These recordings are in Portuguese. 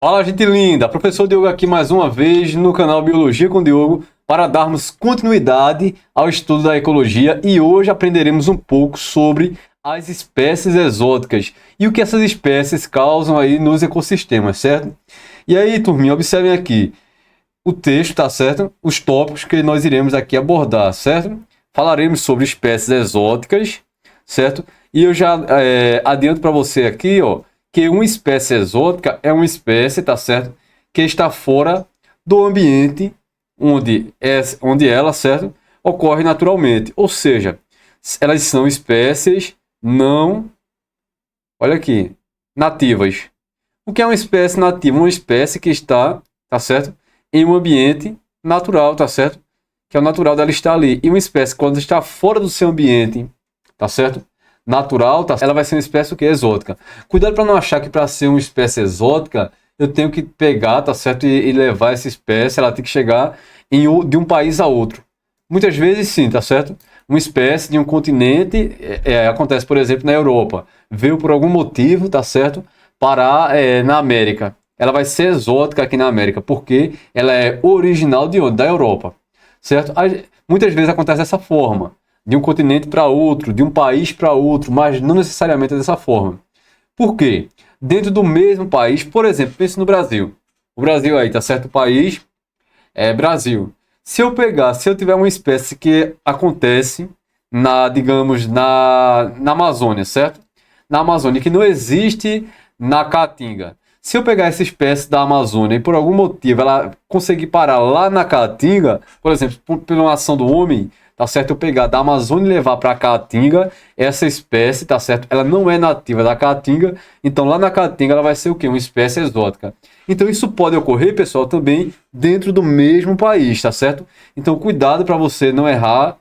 Fala, gente linda! Professor Diogo aqui mais uma vez no canal Biologia com Diogo para darmos continuidade ao estudo da ecologia e hoje aprenderemos um pouco sobre as espécies exóticas e o que essas espécies causam aí nos ecossistemas, certo? E aí, turminha, observem aqui o texto, tá certo? Os tópicos que nós iremos aqui abordar, certo? Falaremos sobre espécies exóticas, certo? E eu já adianto para você aqui, ó, que uma espécie exótica é uma espécie, tá certo? Que está fora do ambiente onde ela, certo? Ocorre naturalmente. Ou seja, elas são espécies não, olha aqui, nativas. O que é uma espécie nativa? Uma espécie que está, tá certo? Em um ambiente natural, tá certo? Que é o natural dela estar ali. E uma espécie, quando está fora do seu ambiente, tá certo? Natural, tá? Ela vai ser uma espécie o que? Exótica. Cuidado para não achar que para ser uma espécie exótica, eu tenho que pegar, tá certo? E levar essa espécie, ela tem que chegar de um país a outro. Muitas vezes sim, tá certo? Uma espécie de um continente, acontece, por exemplo, na Europa. Veio por algum motivo, tá certo? Parar na América. Ela vai ser exótica aqui na América, porque ela é original de onde? Da Europa, certo? Muitas vezes acontece dessa forma. De um continente para outro, de um país para outro, mas não necessariamente dessa forma. Por quê? Dentro do mesmo país, por exemplo, pense no Brasil. O Brasil aí, tá certo? O país é Brasil. Se eu tiver uma espécie que acontece digamos, na Amazônia, certo? Na Amazônia, que não existe na Caatinga. Se eu pegar essa espécie da Amazônia e por algum motivo ela conseguir parar lá na Caatinga, por exemplo, por uma ação do homem, tá certo? Eu pegar da Amazônia e levar para a Caatinga, essa espécie, tá certo? Ela não é nativa da Caatinga, então lá na Caatinga ela vai ser o quê? Uma espécie exótica. Então isso pode ocorrer, pessoal, também dentro do mesmo país, tá certo? Então cuidado para você não errar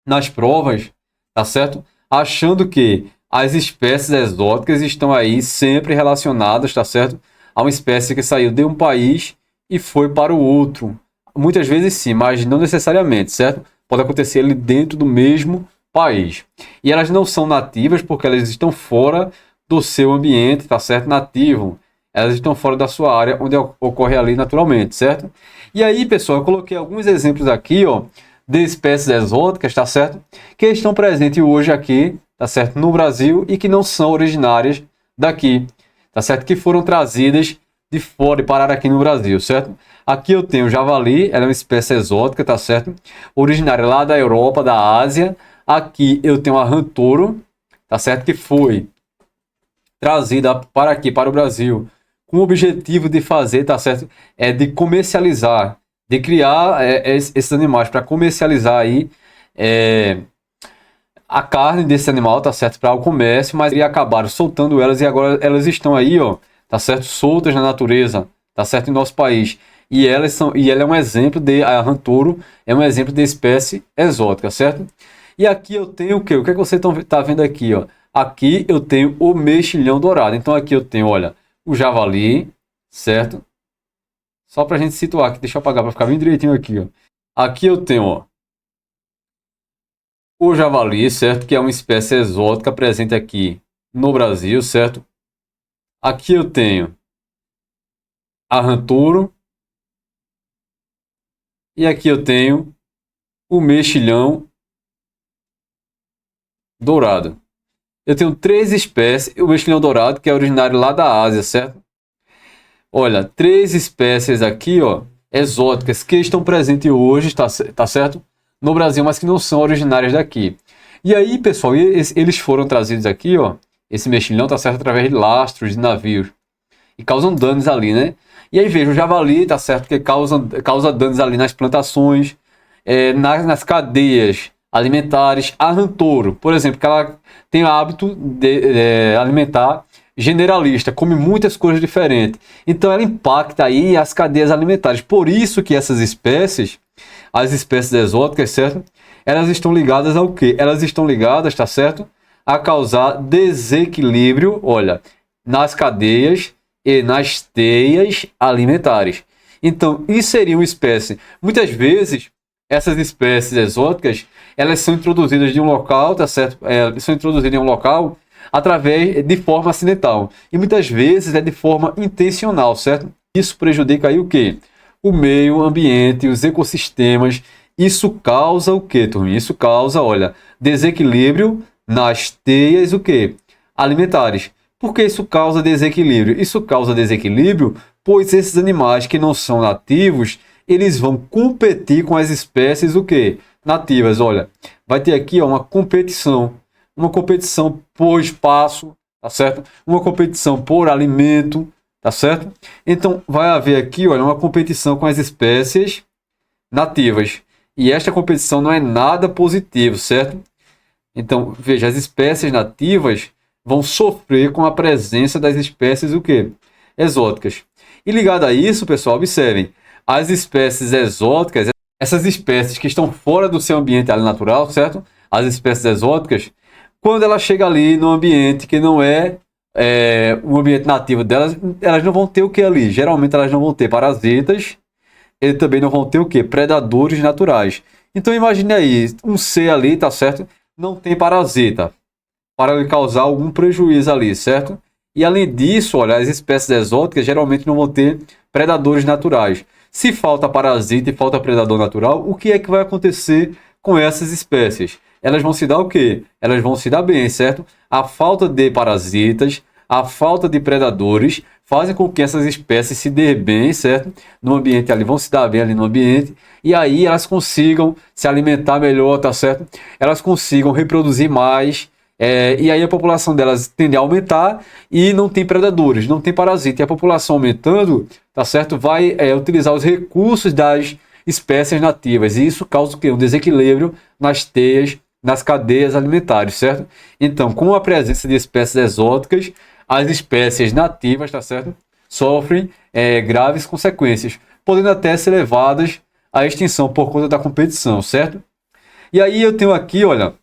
nas provas, tá certo? Achando que as espécies exóticas estão aí sempre relacionadas, tá certo? A uma espécie que saiu de um país e foi para o outro. Muitas vezes sim, mas não necessariamente, certo? Pode acontecer ali dentro do mesmo país. E elas não são nativas porque elas estão fora do seu ambiente, tá certo? Nativo. Elas estão fora da sua área onde ocorre ali naturalmente, certo? E aí, pessoal, eu coloquei alguns exemplos aqui, ó, de espécies exóticas, tá certo? Que estão presentes hoje aqui, tá certo? No Brasil e que não são originárias daqui, tá certo? Que foram trazidas de fora e pararam aqui no Brasil, certo? Aqui eu tenho o javali, ela é uma espécie exótica, tá certo? Originária lá da Europa, da Ásia. Aqui eu tenho a rã touro, tá certo? Que foi trazida para aqui, para o Brasil, com o objetivo de fazer, tá certo? De comercializar, de criar esses animais para comercializar aí a carne desse animal, tá certo? Para o comércio, mas acabaram soltando elas e agora elas estão aí, ó, tá certo? Soltas na natureza, tá certo? Em nosso país. E ela é um exemplo a rã touro é um exemplo de espécie exótica, certo? E aqui eu tenho o quê? O que é que você tá vendo aqui, ó? Aqui eu tenho o mexilhão dourado. Então aqui eu tenho, olha, o javali, certo? Só pra gente situar aqui, deixa eu apagar para ficar bem direitinho aqui, ó. Aqui eu tenho, ó, o javali, certo? Que é uma espécie exótica presente aqui no Brasil, certo? Aqui eu tenho a rã touro. E aqui eu tenho o mexilhão dourado. Eu tenho 3 espécies. O mexilhão dourado, que é originário lá da Ásia, certo? Olha, 3 espécies aqui, ó, exóticas que estão presentes hoje, tá certo? No Brasil, mas que não são originárias daqui. E aí, pessoal, eles foram trazidos aqui, ó, esse mexilhão, tá certo? Através de lastros de navios. E causam danos ali, né? E aí veja, o javali, tá certo? Que causa danos ali nas plantações, nas cadeias alimentares. A rã touro, por exemplo, que ela tem o hábito de alimentar generalista, come muitas coisas diferentes. Então ela impacta aí as cadeias alimentares. Por isso que essas espécies, as espécies exóticas, certo? Elas estão ligadas ao quê? Elas estão ligadas, tá certo? A causar desequilíbrio, olha, nas cadeias e nas teias alimentares. Então, isso seria uma espécie. Muitas vezes, essas espécies exóticas, elas são introduzidas de um local, tá certo? São introduzidas em um local através de forma acidental. E muitas vezes é de forma intencional, certo? Isso prejudica aí o quê? O meio ambiente, os ecossistemas. Isso causa o quê, turminha? Isso causa, olha, desequilíbrio nas teias, o quê? Alimentares. Por que isso causa desequilíbrio? Isso causa desequilíbrio pois esses animais que não são nativos, eles vão competir com as espécies o quê? Nativas. Olha, vai ter aqui ó, uma competição por espaço, tá certo? Uma competição por alimento, tá certo? Então vai haver aqui, olha, uma competição com as espécies nativas. E esta competição não é nada positivo, certo? Então, veja, as espécies nativas vão sofrer com a presença das espécies o quê? Exóticas. E ligado a isso, pessoal, observem, as espécies exóticas, essas espécies que estão fora do seu ambiente natural, certo? As espécies exóticas, quando ela chega ali no ambiente que não é, o ambiente nativo delas, elas não vão ter o que ali? Geralmente elas não vão ter parasitas, e também não vão ter o que? Predadores naturais. Então imagine aí, um ser ali, tá certo? Não tem parasita para lhe causar algum prejuízo ali, certo? E além disso, olha, as espécies exóticas geralmente não vão ter predadores naturais. Se falta parasita e falta predador natural, o que é que vai acontecer com essas espécies? Elas vão se dar o quê? Elas vão se dar bem, certo? A falta de parasitas, a falta de predadores fazem com que essas espécies se dêem bem, certo? No ambiente ali, vão se dar bem ali no ambiente, e aí elas consigam se alimentar melhor, tá certo? Elas consigam reproduzir mais, e aí a população delas tende a aumentar e não tem predadores, não tem parasita. E a população aumentando, tá certo? Vai utilizar os recursos das espécies nativas. E isso causa o quê? Um desequilíbrio nas teias, nas cadeias alimentares, certo? Então, com a presença de espécies exóticas, as espécies nativas, tá certo? Sofrem graves consequências, podendo até ser levadas à extinção por conta da competição, certo? E aí eu tenho aqui, olha,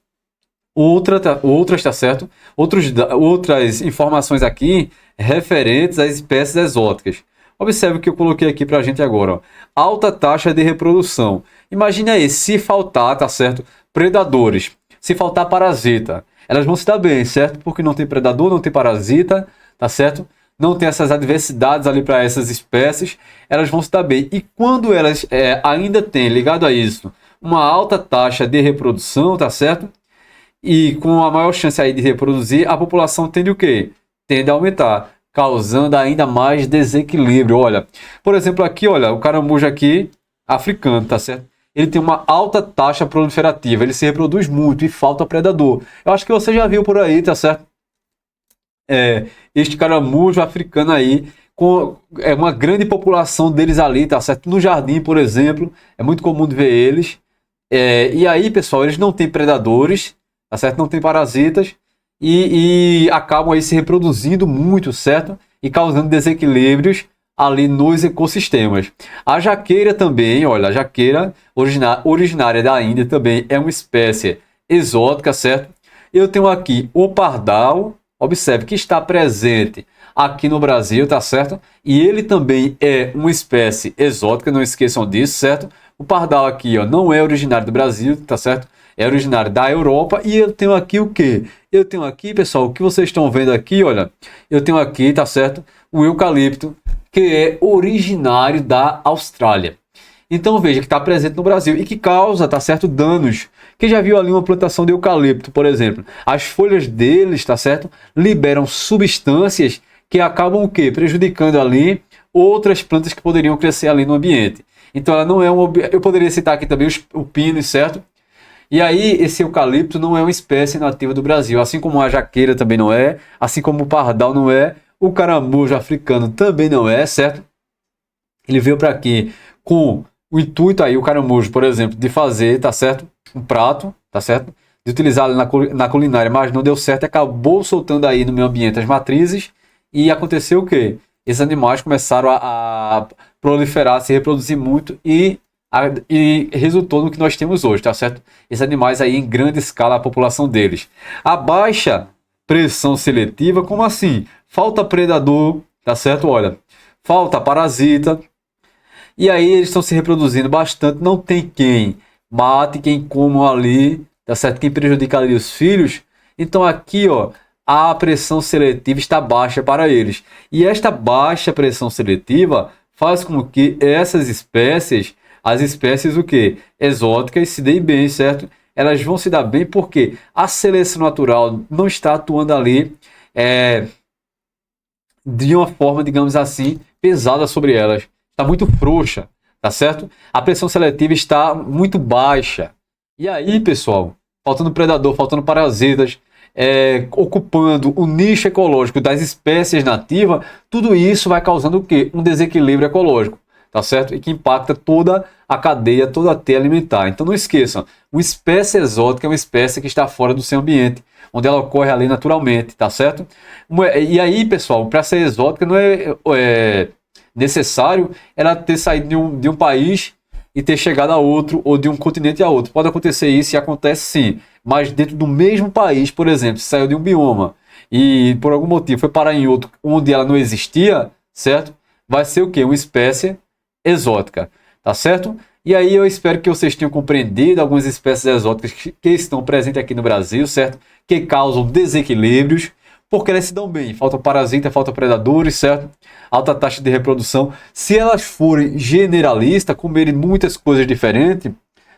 outras, tá certo? Outras informações aqui referentes às espécies exóticas. Observe o que eu coloquei aqui para a gente agora. Ó. Alta taxa de reprodução. Imagine aí, se faltar, tá certo? Predadores. Se faltar parasita. Elas vão se dar bem, certo? Porque não tem predador, não tem parasita, tá certo? Não tem essas adversidades ali para essas espécies. Elas vão se dar bem. E quando elas ainda têm, ligado a isso, uma alta taxa de reprodução, tá certo? E com a maior chance aí de reproduzir, a população tende o quê? Tende a aumentar, causando ainda mais desequilíbrio. Olha, por exemplo, aqui, olha, o caramujo aqui, africano, tá certo? Ele tem uma alta taxa proliferativa, ele se reproduz muito e falta predador. Eu acho que você já viu por aí, tá certo? Este caramujo africano aí, com uma grande população deles ali, tá certo? No jardim, por exemplo, é muito comum de ver eles. E aí, pessoal, eles não têm predadores, tá certo? Não tem parasitas e acabam aí se reproduzindo muito, certo? E causando desequilíbrios ali nos ecossistemas. A jaqueira também, olha, a jaqueira originária da Índia também é uma espécie exótica, certo? Eu tenho aqui o pardal, observe que está presente aqui no Brasil, tá certo? E ele também é uma espécie exótica, não esqueçam disso, certo? O pardal aqui, ó, não é originário do Brasil, tá certo? É originário da Europa. E eu tenho aqui o quê? Eu tenho aqui, pessoal, o que vocês estão vendo aqui, olha. Eu tenho aqui, tá certo? O eucalipto, que é originário da Austrália. Então veja que está presente no Brasil e que causa, tá certo, danos. Quem já viu ali uma plantação de eucalipto, por exemplo? As folhas deles, tá certo? Liberam substâncias que acabam o quê? Prejudicando ali outras plantas que poderiam crescer ali no ambiente. Então ela não é eu poderia citar aqui também o pino, certo? E aí, esse eucalipto não é uma espécie nativa do Brasil, assim como a jaqueira também não é, assim como o pardal não é, o caramujo africano também não é, certo? Ele veio para aqui com o intuito aí, o caramujo, por exemplo, de fazer, tá certo? Um prato, tá certo? De utilizar na culinária, mas não deu certo, acabou soltando aí no meio ambiente as matrizes e aconteceu o quê? Esses animais começaram a proliferar, se reproduzir muito e resultou no que nós temos hoje, tá certo? Esses animais aí em grande escala, a população deles. A baixa pressão seletiva, como assim? Falta predador, tá certo? Olha, falta parasita, e aí eles estão se reproduzindo bastante, não tem quem mate, quem coma ali, tá certo? Quem prejudica ali os filhos. Então aqui, ó, a pressão seletiva está baixa para eles. E esta baixa pressão seletiva faz com que essas espécies, as espécies o quê? Exóticas, se deem bem, certo? Elas vão se dar bem porque a seleção natural não está atuando ali de uma forma, digamos assim, pesada sobre elas. Está muito frouxa, tá certo? A pressão seletiva está muito baixa. E aí, pessoal, faltando predador, faltando parasitas, ocupando o nicho ecológico das espécies nativas, tudo isso vai causando o quê? Um desequilíbrio ecológico, tá certo? E que impacta toda a cadeia, toda a teia alimentar. Então não esqueçam, uma espécie exótica é uma espécie que está fora do seu ambiente, onde ela ocorre ali naturalmente, tá certo? E aí, pessoal, para ser exótica não é necessário ela ter saído de um país e ter chegado a outro, ou de um continente a outro. Pode acontecer isso e acontece sim, mas dentro do mesmo país, por exemplo, se saiu de um bioma e por algum motivo foi parar em outro onde ela não existia, certo? Vai ser o quê? Uma espécie exótica, tá certo? E aí eu espero que vocês tenham compreendido algumas espécies exóticas que estão presentes aqui no Brasil, certo? Que causam desequilíbrios, porque elas se dão bem. Falta parasita, falta predadores, certo? Alta taxa de reprodução. Se elas forem generalistas, comerem muitas coisas diferentes,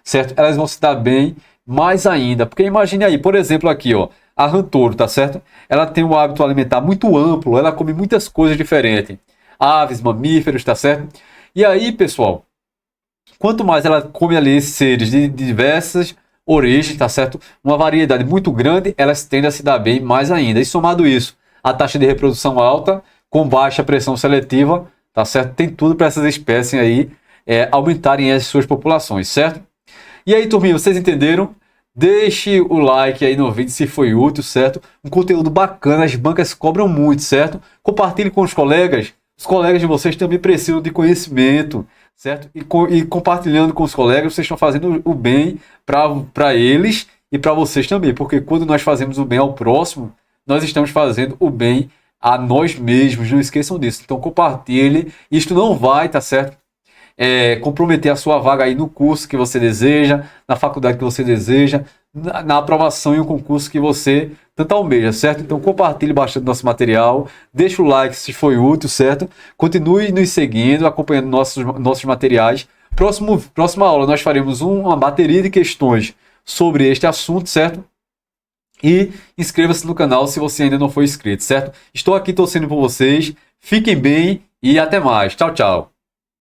certo? Elas vão se dar bem mais ainda. Porque imagine aí, por exemplo, aqui, ó, a rã-touro, tá certo? Ela tem um hábito alimentar muito amplo, ela come muitas coisas diferentes. Aves, mamíferos, tá certo? E aí, pessoal, quanto mais ela come ali seres de diversas origens, tá certo? Uma variedade muito grande, elas tendem a se dar bem mais ainda. E somado isso, a taxa de reprodução alta, com baixa pressão seletiva, tá certo? Tem tudo para essas espécies aí aumentarem as suas populações, certo? E aí, turminha, vocês entenderam? Deixe o like aí no vídeo se foi útil, certo? Um conteúdo bacana, as bancas cobram muito, certo? Compartilhe com os colegas de vocês também precisam de conhecimento, certo? E compartilhando com os colegas, vocês estão fazendo o bem para eles e para vocês também, porque quando nós fazemos o bem ao próximo, nós estamos fazendo o bem a nós mesmos, não esqueçam disso. Então compartilhe, isto não vai, tá certo? Comprometer a sua vaga aí no curso que você deseja, na faculdade que você deseja, na aprovação em um concurso que você tanto almeja, certo? Então compartilhe bastante nosso material, deixa o like se foi útil, certo? Continue nos seguindo, acompanhando nossos materiais. Próxima aula nós faremos uma bateria de questões sobre este assunto, certo? E inscreva-se no canal se você ainda não for inscrito, certo? Estou aqui torcendo por vocês, fiquem bem e até mais. Tchau, tchau.